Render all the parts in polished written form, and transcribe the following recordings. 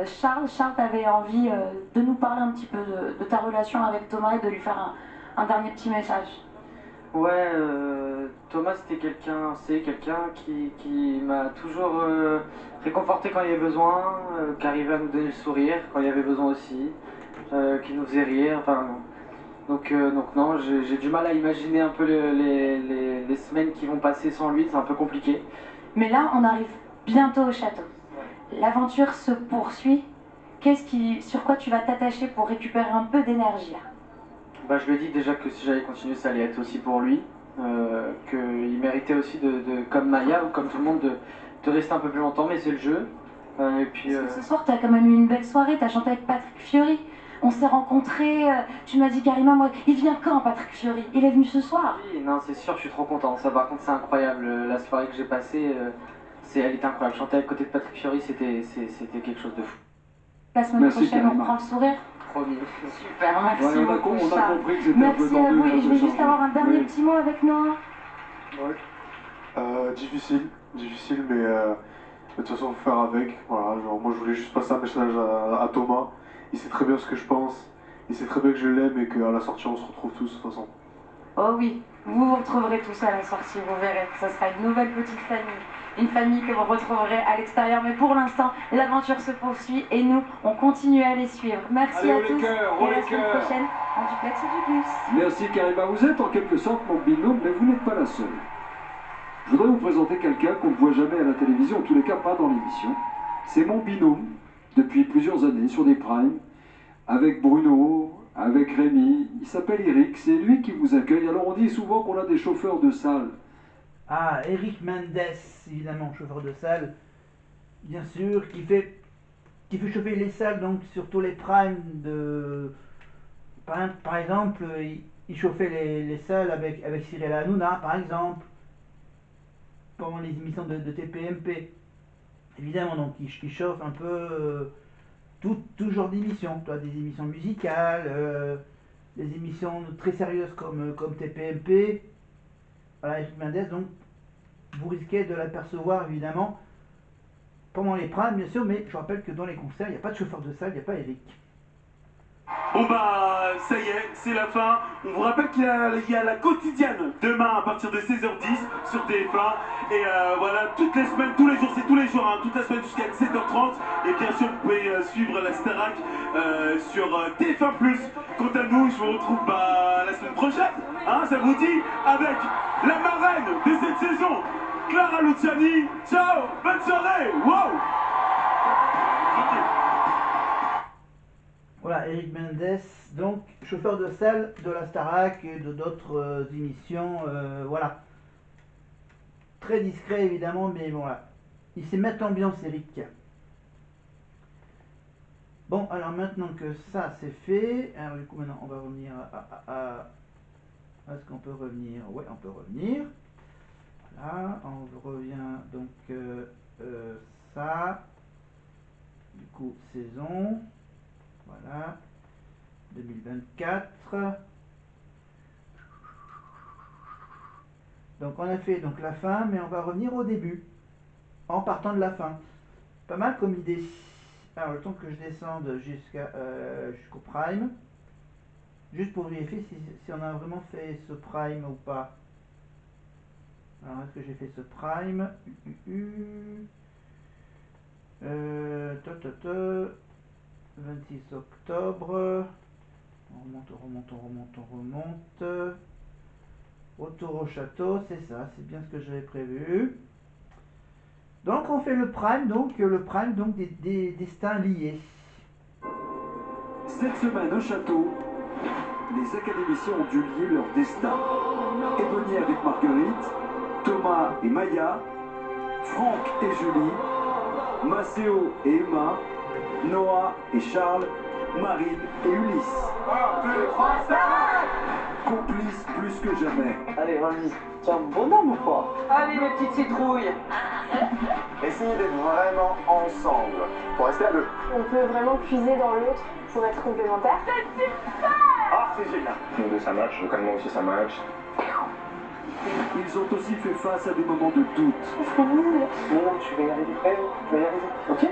Charles, t'avais envie de nous parler un petit peu de ta relation avec Thomas et de lui faire un dernier petit message. Ouais, Thomas c'est quelqu'un qui m'a toujours réconforté quand il y avait besoin, qui arrivait à nous donner le sourire quand il y avait besoin aussi, qui nous faisait rire. Enfin, donc non, j'ai du mal à imaginer un peu les semaines qui vont passer sans lui, c'est un peu compliqué. Mais là, on arrive bientôt au château. L'aventure se poursuit. Sur quoi tu vas t'attacher pour récupérer un peu d'énergie là? Bah, je lui ai dit déjà que si j'allais continuer, ça allait être aussi pour lui, qu'il méritait aussi comme Maya ou comme tout le monde, de rester un peu plus longtemps, mais c'est le jeu. Et puis, Parce que ce soir, t'as quand même eu une belle soirée, t'as chanté avec Patrick Fiori. On s'est rencontrés, tu m'as dit Karima, moi, il vient quand Patrick Fiori? Il est venu ce soir. oui, non, c'est sûr, je suis trop content. Ça, par contre, c'est incroyable. La soirée que j'ai passée, elle était incroyable. Chanter à côté de Patrick Fiori, c'était quelque chose de fou. La semaine prochaine, on reprend le sourire. Promis. Super, merci beaucoup, on a Charles. compris que c'était un peu Merci à vous, et je vais juste changé. avoir un dernier Oui. petit mot avec Noah. Ouais. Difficile, mais de toute façon, faut faire avec. Voilà, genre, moi, je voulais juste passer un message à Thomas. Il sait très bien ce que je pense. Il sait très bien que je l'aime et qu'à la sortie, on se retrouve tous, de toute façon. Oh oui, vous vous retrouverez tous à la sortie, vous verrez. Ça sera une nouvelle petite famille. Une famille que vous retrouverez à l'extérieur. Mais pour l'instant, l'aventure se poursuit et nous, on continue à les suivre. Merci à tous. Et la semaine prochaine, en duplex et du bus. Merci Karima, vous êtes en quelque sorte mon binôme, mais vous n'êtes pas la seule. Je voudrais vous présenter quelqu'un qu'on ne voit jamais à la télévision, en tous les cas pas dans l'émission. C'est mon binôme depuis plusieurs années sur des primes, avec Bruno, avec Rémi. Il s'appelle Eric, c'est lui qui vous accueille. Alors on dit souvent qu'on a des chauffeurs de salle. Ah, Eric Mendes, évidemment, chauffeur de salle, bien sûr, qui fait chauffer les salles, donc surtout les primes de... Par exemple, il chauffait les salles avec Cyril Hanouna, par exemple, pendant les émissions de TPMP. Évidemment, donc, il chauffe un peu tout genre d'émissions, des émissions musicales, des émissions très sérieuses comme TPMP. Voilà, Eric Mendes, donc, vous risquez de l'apercevoir évidemment pendant les primes, bien sûr, mais je rappelle que dans les concerts, il n'y a pas de chauffeur de salle, il n'y a pas Eric. Bon bah ça y est, c'est la fin. On vous rappelle qu'il y a la quotidienne demain à partir de 16h10 sur TF1. Et voilà, toutes les semaines, tous les jours, c'est tous les jours, hein, toute la semaine jusqu'à 17h30. Et bien sûr, vous pouvez suivre la Starac sur TF1+. Quant à nous, je vous retrouve la semaine prochaine, hein, ça vous dit, avec la marraine de cette saison, Clara Luciani. Ciao, bonne soirée, wow. Voilà, Eric Mendes, donc chauffeur de salle de la Starac et de d'autres émissions, voilà. Très discret évidemment, mais voilà. Il sait mettre l'ambiance, Eric. Bon, alors maintenant que ça c'est fait, alors du coup maintenant on va revenir est-ce qu'on peut revenir? Oui, on peut revenir. Voilà, on revient donc ça. Du coup, saison. Voilà. 2024. Donc on a fait donc la fin, mais on va revenir au début. En partant de la fin. Pas mal comme idée. Alors le temps que je descende jusqu'au prime. Juste pour vérifier si on a vraiment fait ce prime ou pas. Alors est-ce que j'ai fait ce prime? 26 octobre. On remonte. Retour au château, c'est ça, c'est bien ce que j'avais prévu. Donc on fait le prime donc des destins liés. Cette semaine au château, les académiciens ont dû lier leur destin. Ebony avec Marguerite, Thomas et Maya, Franck et Julie, Maceo et Emma, Noah et Charles, Marine et Ulysse. Complices plus que jamais. Allez, vas-y. Tu es un bonhomme ou quoi? Allez mes petites citrouilles. Essayez d'être vraiment ensemble. Faut rester à deux. On peut vraiment puiser dans l'autre pour être complémentaires. Ah, c'est génial. Nous deux, ça match. Donc, moi aussi, ça match. Ils ont aussi fait face à des moments de doute. C'est nul. Non, tu vas y arriver. Tu vas y arriver. Ok?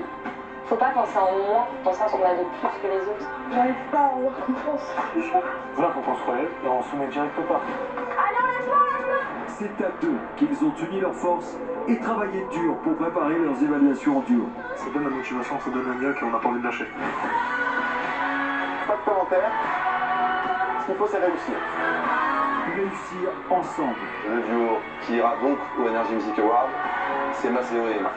Faut pas penser en moins, penser à ce qu'on a de plus que les autres. J'arrive pas à avoir confiance. Voilà, faut qu'on se relève et on se met direct au pas. C'est à deux qu'ils ont uni leurs forces et travaillé dur pour préparer leurs évaluations en duo. Ça donne la motivation, ça donne un lien qu'on n'a pas envie de lâcher. Pas de commentaires. Ce qu'il faut, c'est réussir. Réussir ensemble. Le duo qui ira donc au Energy Music Award, c'est Maceo et Emma.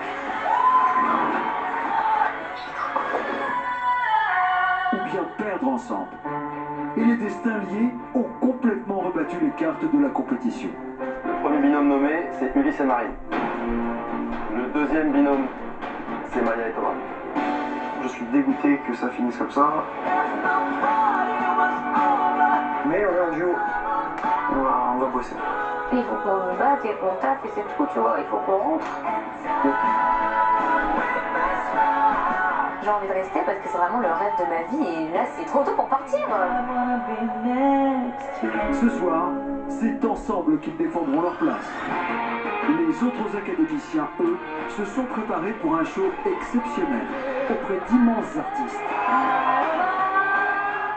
Ou bien perdre ensemble. Et les destins liés ont complètement rebattu les cartes de la compétition. Le premier binôme nommé, c'est Ulysse et Marine. Le deuxième binôme, c'est Maya et Thomas. Je suis dégoûté que ça finisse comme ça. Mais on est en duo. On va bosser. Il faut qu'on se batte et qu'on tape et c'est tout, tu vois, il faut qu'on rentre. J'ai envie de rester parce que c'est vraiment le rêve de ma vie et là c'est trop tôt pour partir. Ce soir, c'est ensemble qu'ils défendront leur place. Les autres académiciens, eux, se sont préparés pour un show exceptionnel auprès d'immenses artistes.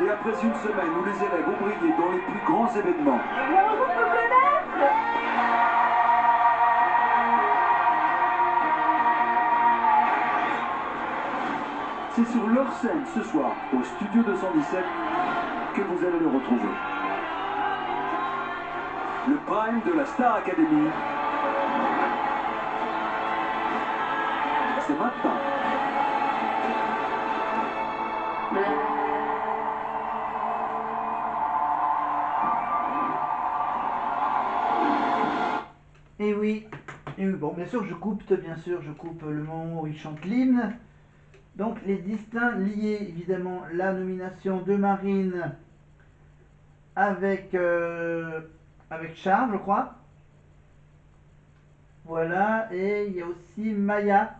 Et après une semaine où les élèves ont brillé dans les plus grands événements, c'est sur leur scène ce soir, au Studio 217, que vous allez le retrouver. Le prime de la Star Academy, c'est maintenant. Et oui, bon, bien sûr, je coupe le moment où il chante l'hymne. Donc, les distincts liés, évidemment, la nomination de Marine avec Charles, je crois. Voilà, et il y a aussi Maya,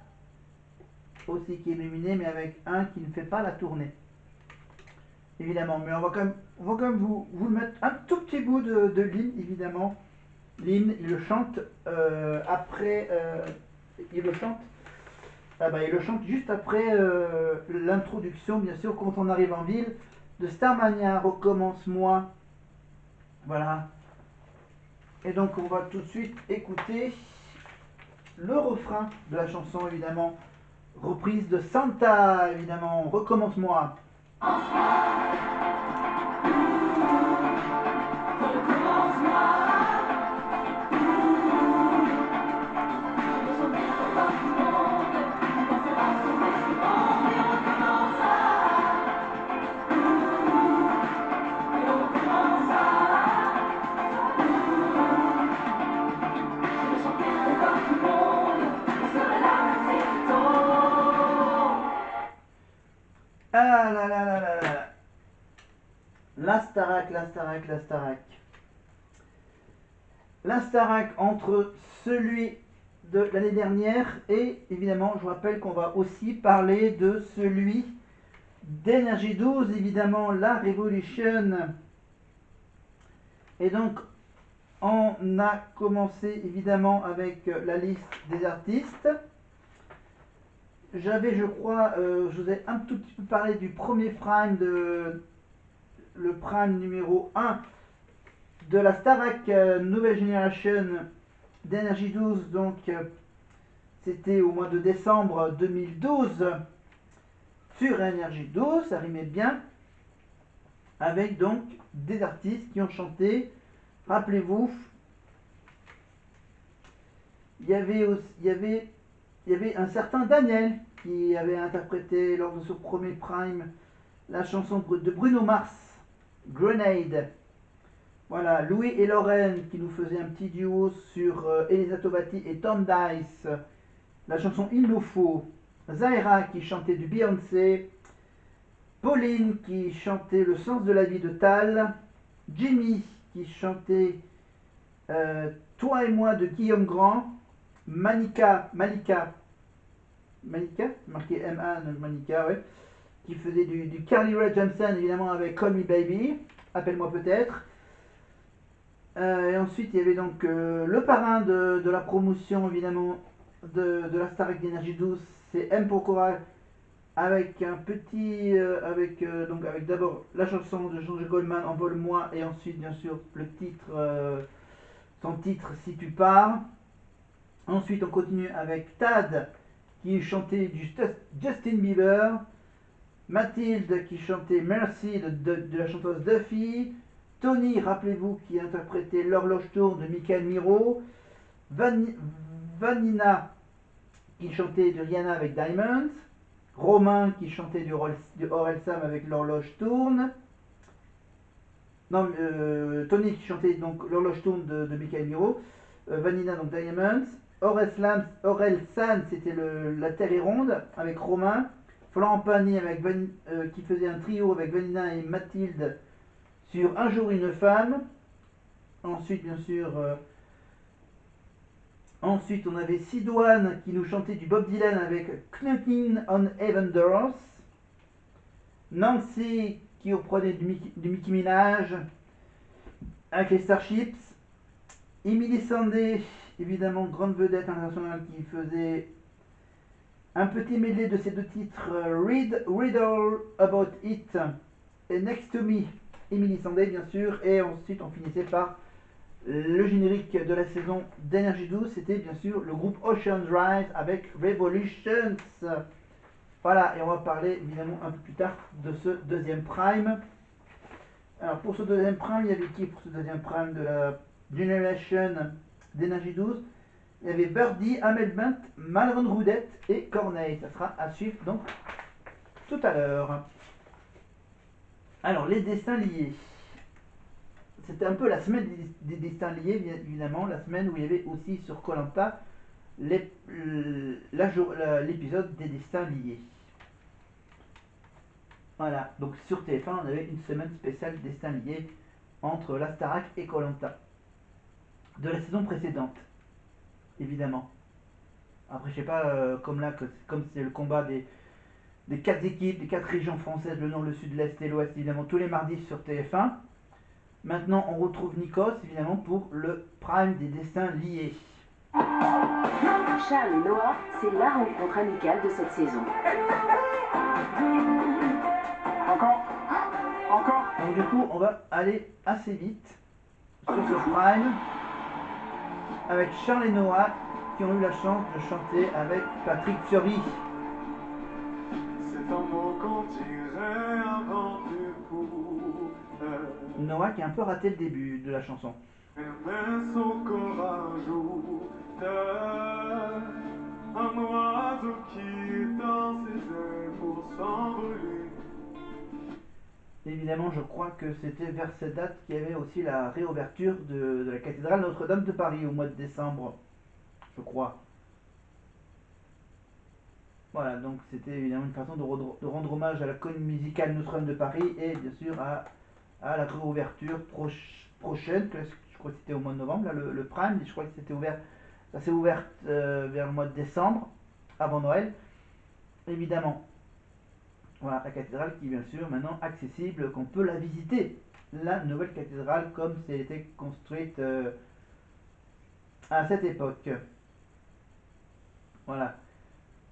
aussi qui est nominée, mais avec un qui ne fait pas la tournée. Évidemment, mais on va quand même vous mettre un tout petit bout de l'hymne, évidemment. L'hymne, il le chante il le chante juste après l'introduction, bien sûr, quand on arrive en ville, de Starmania, Recommence-moi. Voilà. Et donc, on va tout de suite écouter le refrain de la chanson, évidemment. Reprise de Santa, évidemment. Recommence-moi. Ah là là là là là. La Starac. La Starac entre celui de l'année dernière et évidemment, je vous rappelle qu'on va aussi parler de celui d'Energy 12, évidemment, la Revolution. Et donc, on a commencé évidemment avec la liste des artistes. J'avais, je crois, je vous ai un tout petit peu parlé du premier prime, le prime numéro 1 de la Starac Nouvelle Génération d'Energy 12. Donc, c'était au mois de décembre 2012 sur Energy 12, ça rimait bien, avec donc des artistes qui ont chanté. Rappelez-vous, il y avait un certain Daniel qui avait interprété lors de son premier prime la chanson de Bruno Mars, Grenade. Voilà, Louis et Lorraine qui nous faisaient un petit duo sur Elisa Tovati et Tom Dice, la chanson Il nous faut. Zaira qui chantait du Beyoncé, Pauline qui chantait Le sens de la vie de Tal, Jimmy qui chantait Toi et moi de Guillaume Grand, Malika, marqué M-A, Malika, ouais, qui faisait du Carly Rae Jepsen, évidemment, avec Call Me Baby, Appelle-moi peut-être. Et ensuite, il y avait donc le parrain de la promotion, évidemment, de la Starac d'Energy 12, c'est M. Pokora avec un petit, donc avec d'abord la chanson de George Goldman, Envole-moi, et ensuite bien sûr le titre, son titre Si tu pars. Ensuite on continue avec Tad qui chantait du Justin Bieber, Mathilde qui chantait Mercy de la chanteuse Duffy, Tony, rappelez-vous, qui interprétait L'horloge tourne de Michael Miro, Vanina qui chantait de Rihanna avec Diamonds, Romain qui chantait du Orelsan avec L'horloge tourne, non, Tony qui chantait donc L'horloge tourne de Michael Miro, Vanina donc Diamonds, Orelsan c'était La Terre est ronde avec Romain, Florent Pagny avec qui faisait un trio avec Vanina et Mathilde sur Un jour une femme. Ensuite bien sûr ensuite on avait Sidoine qui nous chantait du Bob Dylan avec Knocking on Heaven Doors, Nancy qui reprenait du Nicki Minaj avec les Starships, Emily Sandé, évidemment grande vedette internationale, qui faisait un petit medley de ces deux titres, Read All About It et Next to Me, Emily Sandé bien sûr, et ensuite on finissait par le générique de la saison d'Energy 12, c'était bien sûr le groupe Ocean Drive avec Revolutions. Voilà, et on va parler évidemment un peu plus tard de ce deuxième prime. Alors pour ce deuxième prime, il y avait qui pour ce deuxième prime de la Generation d'Energy 12? Il y avait Birdie, Amel Bent, Malron Roudette et Corneille. Ça sera à suivre donc tout à l'heure. Alors les destins liés. C'était un peu la semaine des destins liés, évidemment, la semaine où il y avait aussi sur Koh Lanta l'épisode des destins liés. Voilà, donc sur TF1, on avait une semaine spéciale destins liés entre la Starac et Koh Lanta de la saison précédente, évidemment. Après, je sais pas, comme c'est le combat des 4 équipes, des 4 régions françaises, le nord, le sud, l'est et l'ouest, évidemment, tous les mardis sur TF1. Maintenant, on retrouve Nikos, évidemment, pour le prime des destins liés. Charles et Noah, c'est la rencontre amicale de cette saison. Encore. Donc du coup, on va aller assez vite sur ce prime avec Charles et Noah qui ont eu la chance de chanter avec Patrick Fiori. C'est un mot qu'on dirait un vent du fou. Noah qui a un peu raté le début de la chanson. Mais son corps ajoute un oiseau qui tend ses ailes pour s'envoler. Évidemment, je crois que c'était vers cette date qu'il y avait aussi la réouverture de la cathédrale Notre-Dame de Paris au mois de décembre, je crois. Voilà, donc c'était évidemment une façon de rendre hommage à la comédie musicale Notre-Dame de Paris et bien sûr à la réouverture prochaine, je crois que c'était au mois de novembre, là, le prime, je crois que ça s'est ouvert vers le mois de décembre, avant Noël, évidemment. Voilà, la cathédrale qui est bien sûr maintenant accessible, qu'on peut la visiter. La nouvelle cathédrale comme si elle était construite à cette époque. Voilà.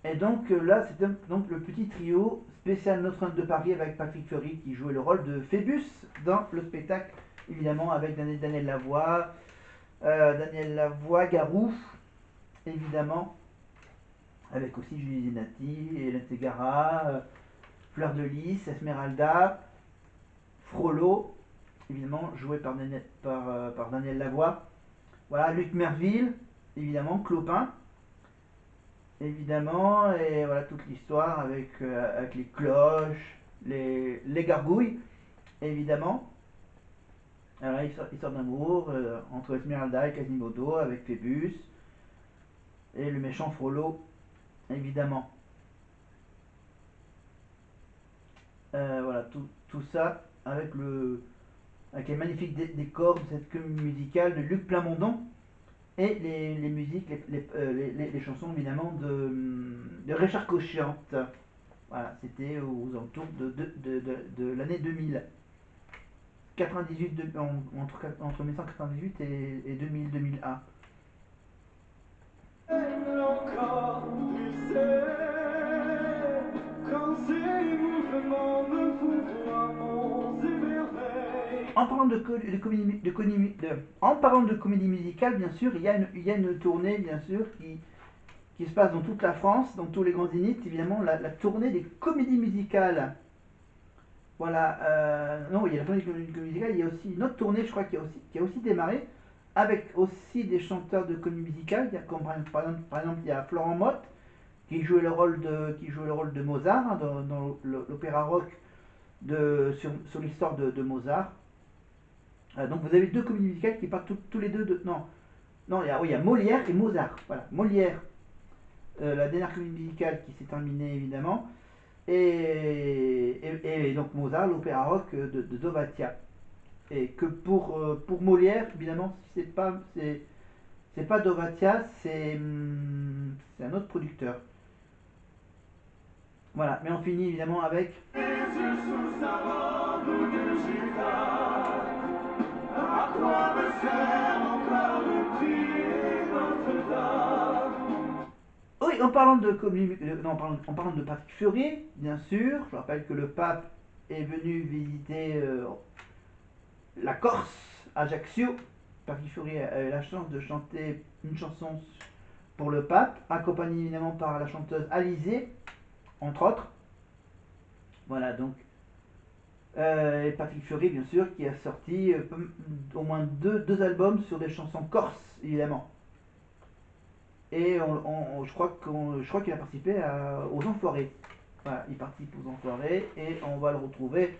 Et donc là, c'était donc le petit trio spécial Notre-Dame de Paris avec Patrick Fiori qui jouait le rôle de Phébus dans le spectacle, évidemment avec Daniel Lavoie, Garou, évidemment, avec aussi Julie Zenati, Hélène Ségara, Fleur de Lys, Esmeralda, Frollo, évidemment joué par Daniel Lavoie. Voilà, Luc Merville, évidemment, Clopin, évidemment, et voilà toute l'histoire avec les cloches, les gargouilles, évidemment. Alors, histoire d'amour entre Esmeralda et Quasimodo avec Phébus et le méchant Frollo, évidemment. Voilà, tout ça avec les magnifiques décors de cette comédie musicale de Luc Plamondon et les musiques, les chansons évidemment de Richard Cochiante. Voilà, c'était aux alentours de l'année 2000. 98, entre 1998 et 2001. Encore, tu sais, quand en parlant en parlant de comédie musicale, bien sûr, il y a une tournée, bien sûr, qui se passe dans toute la France, dans tous les grands zéniths, évidemment, la tournée des comédies musicales. Voilà, non, il y a la tournée des comédies musicales, il y a aussi une autre tournée, je crois, qui a aussi démarré, avec aussi des chanteurs de comédie musicale. Il y a, comme par exemple, il y a Florent Mott, qui jouait le rôle de Mozart, hein, dans l'opéra rock sur l'histoire de Mozart. Donc vous avez deux comédies musicales qui partent tous les deux de... Non, non, il y a Molière et Mozart. Voilà, Molière, la dernière comédie musicale qui s'est terminée évidemment, et donc Mozart, l'opéra rock de Dovazia. Et que pour Molière, évidemment, c'est pas Dovazia, c'est un autre producteur. Voilà, mais on finit évidemment avec... Oui, en parlant en parlant de Patrick Fiori, bien sûr, je rappelle que le pape est venu visiter la Corse, Ajaccio. Patrick Fiori a eu la chance de chanter une chanson pour le pape, accompagné évidemment par la chanteuse Alizée, entre autres. Voilà, donc et Patrick Fiori, bien sûr, qui a sorti au moins deux albums sur des chansons corses, évidemment. Et je crois qu'il a participé aux Enfoirés. Voilà, il participe aux Enfoirés et on va le retrouver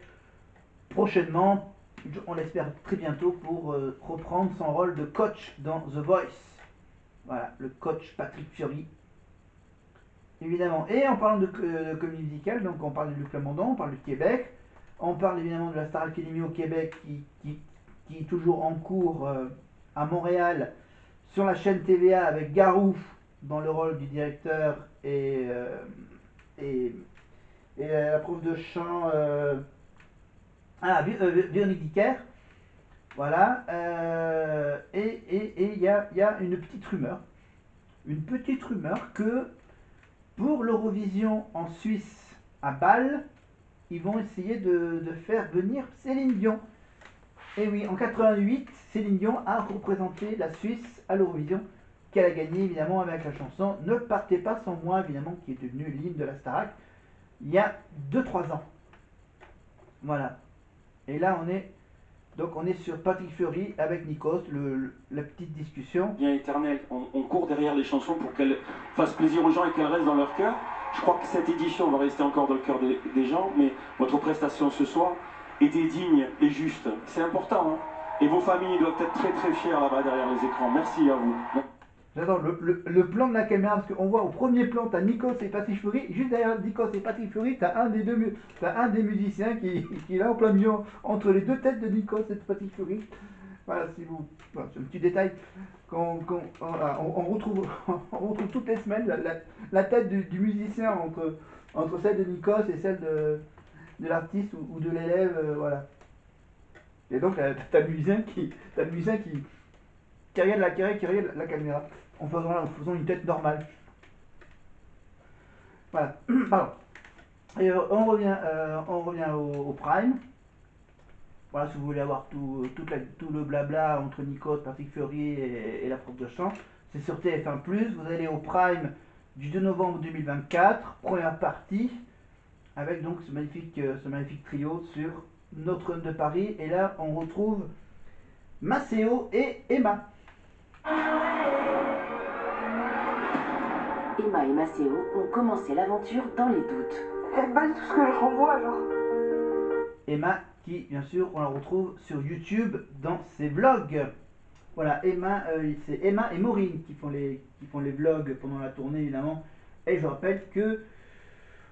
prochainement, on l'espère très bientôt, pour reprendre son rôle de coach dans The Voice. Voilà, le coach Patrick Fiori. Évidemment. Et en parlant de comédie musicale, donc on parle du Plamondon, on parle du Québec, on parle évidemment de la Star Academy au Québec qui est toujours en cours à Montréal sur la chaîne TVA avec Garou dans le rôle du directeur et la prof de chant Véronique Dicker. Voilà. Et il y a une petite rumeur. Une petite rumeur que pour l'Eurovision en Suisse à Bâle, ils vont essayer de faire venir Céline Dion. Et oui, en 88, Céline Dion a représenté la Suisse à l'Eurovision, qu'elle a gagné évidemment avec la chanson Ne partez pas sans moi, évidemment, qui est devenue l'hymne de la Starac il y a 2-3 ans. Voilà. Et là, on est sur Patrick Fiori avec Nikos, la petite discussion. Bien éternel, on court derrière les chansons pour qu'elles fassent plaisir aux gens et qu'elles restent dans leur cœur. Je crois que cette édition va rester encore dans le cœur des gens, mais votre prestation ce soir était digne et juste. C'est important, hein. Et vos familles doivent être très très fières là-bas derrière les écrans. Merci à vous. J'adore le plan de la caméra, parce qu'on voit au premier plan, t'as Nikos et Patrick Fiori, juste derrière Nikos et Patrick Fiori, t'as un des musiciens qui est là en plein milieu, entre les deux têtes de Nikos et de Patrick Fiori. Voilà, voilà, c'est un petit détail on retrouve toutes les semaines, la tête du musicien entre celle de Nikos et celle de l'artiste ou de l'élève, voilà. Et donc t'as le musicien qui regarde la caméra en faisant une tête normale. Voilà. Pardon. Et on revient au Prime. Voilà, si vous voulez avoir tout le blabla entre Nikos, Patrick Fiori et la prof de chant, c'est sur TF1+. Vous allez au Prime du 2 novembre 2024, première partie, avec donc ce magnifique trio sur Notre-Dame de Paris. Et là, on retrouve Maceo et Emma. Emma et Maceo ont commencé l'aventure dans les doutes. C'est pas tout ce que je renvoie, genre. Emma, qui, bien sûr, on la retrouve sur YouTube dans ses vlogs. Voilà, Emma, c'est Emma et Maureen qui font les vlogs pendant la tournée, évidemment. Et je rappelle que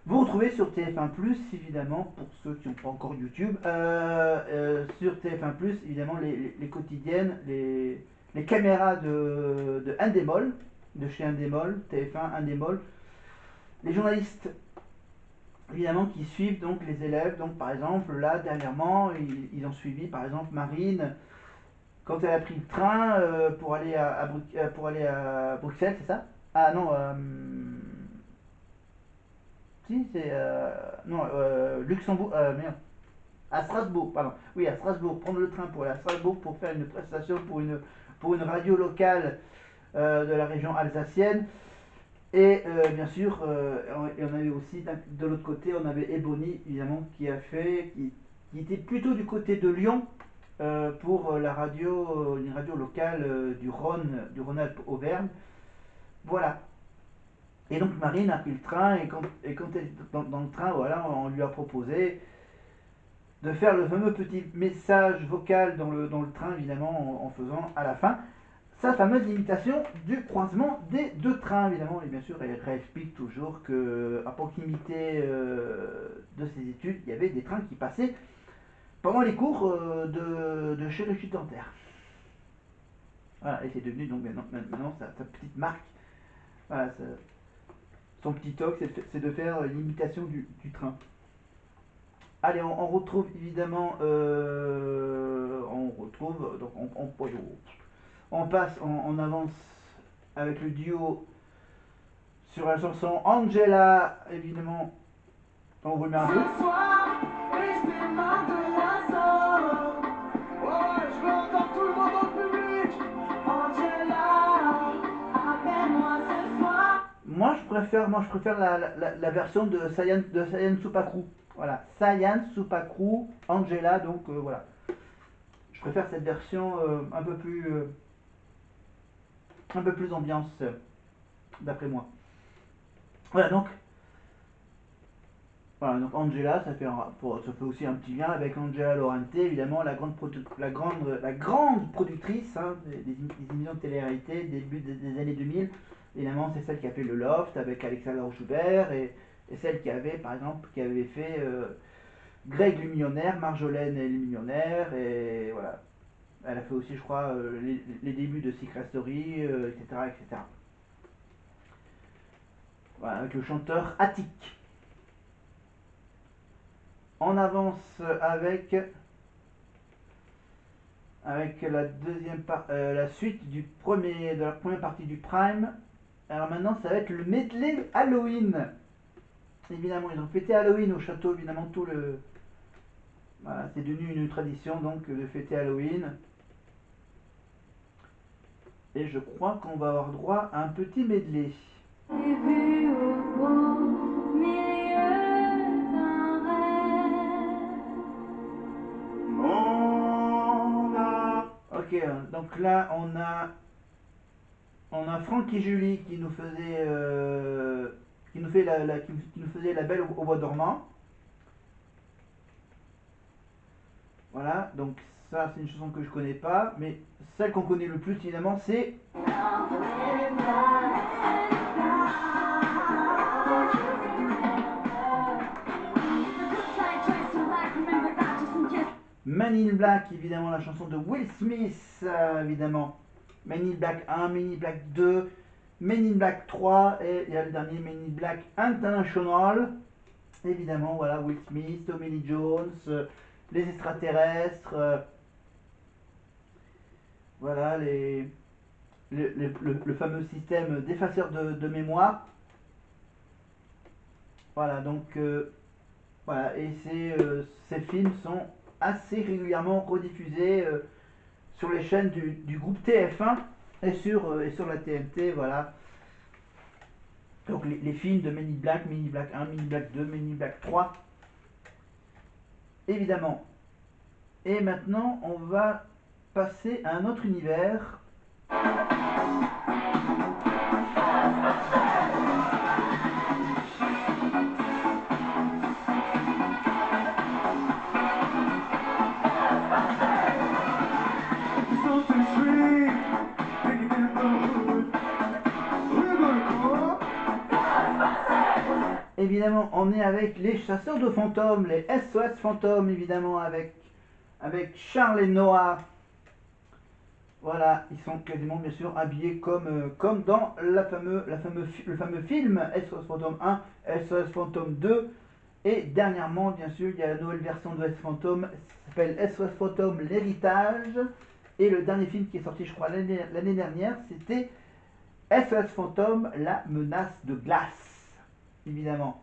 vous retrouvez sur TF1+, évidemment, pour ceux qui n'ont pas encore YouTube, sur TF1+, évidemment, les quotidiennes, les caméras de Endemol, de chez Endemol, TF1, Endemol, les journalistes, évidemment, qui suivent donc les élèves. Donc, par exemple, là, dernièrement, ils ont suivi, par exemple, Marine, quand elle a pris le train pour aller à Bruxelles, c'est ça? Ah non, si, c'est... non, Luxembourg, merde. à Strasbourg, pardon, oui, à Strasbourg, prendre le train pour aller à Strasbourg pour faire une prestation pour une radio locale de la région alsacienne. Et bien sûr, et on avait aussi de l'autre côté, on avait Ebony, évidemment, qui était plutôt du côté de Lyon pour la radio, une radio locale du Rhône-Alpes-Auvergne. Voilà. Et donc Marine a pris le train, et quand elle est dans le train, voilà, on lui a proposé de faire le fameux petit message vocal dans le train, évidemment, en faisant à la fin sa fameuse imitation du croisement des deux trains, évidemment. Et bien sûr, elle réexplique toujours qu'à proximité de ses études, il y avait des trains qui passaient pendant les cours de chirurgie dentaire. Voilà, et c'est devenu donc maintenant sa petite marque. Voilà, son petit toc, c'est de faire l'imitation du train. Allez, on retrouve évidemment, donc on passe, on avance avec le duo sur la chanson Angela, évidemment. On vous le met un peu. Moi je préfère la version de Sayan Supakru. Voilà, Sayan Supakru, Angela, donc voilà. Je préfère cette version un peu plus ambiance, d'après moi. Voilà, donc Angela, ça fait aussi un petit lien avec Angela Laurente, évidemment, la grande productrice des émissions de télé-réalité début des années 2000. Évidemment, c'est celle qui a fait le Loft avec Alexandre Schubert, et celle qui avait fait Greg le millionnaire, Marjolaine et les millionnaires, et voilà. Elle a fait aussi, je crois, les débuts de Secret Story, etc., etc. Voilà, avec le chanteur Attic. On avance avec la suite de la première partie du Prime. Alors maintenant, ça va être le medley Halloween. Évidemment, ils ont fêté Halloween au château, évidemment, voilà, c'est devenu une tradition donc de fêter Halloween. Et je crois qu'on va avoir droit à un petit medley. Ok, donc là on a Franck et Julie qui nous faisait qui nous faisait La Belle au bois dormant. Voilà, donc ça c'est une chanson que je connais pas, mais celle qu'on connaît le plus évidemment c'est Man in Black, évidemment, la chanson de Will Smith, évidemment. Man in Black 1, Man in Black 2, Man in Black 3, et il y a le dernier Man in Black International. Évidemment, voilà, Will Smith, Tommy Lee Jones, les extraterrestres, voilà, le fameux système d'effaceur de mémoire. Voilà, donc, voilà, et ces films sont assez régulièrement rediffusés sur les chaînes du groupe TF1 et sur la TNT, voilà. Donc les films de Men in Black, Men in Black 1, Men in Black 2, Men in Black 3, évidemment. Et maintenant, on va passer à un autre univers. Évidemment, on est avec les chasseurs de fantômes, les SOS fantômes, évidemment, avec Charles et Noah. Voilà, ils sont quasiment, bien sûr, habillés comme dans le fameux film SOS Fantôme 1, SOS Fantôme 2. Et dernièrement, bien sûr, il y a la nouvelle version de SOS Fantôme, ça s'appelle SOS Fantôme l'héritage. Et le dernier film qui est sorti, je crois, l'année dernière, c'était SOS Fantôme, la menace de glace. Évidemment.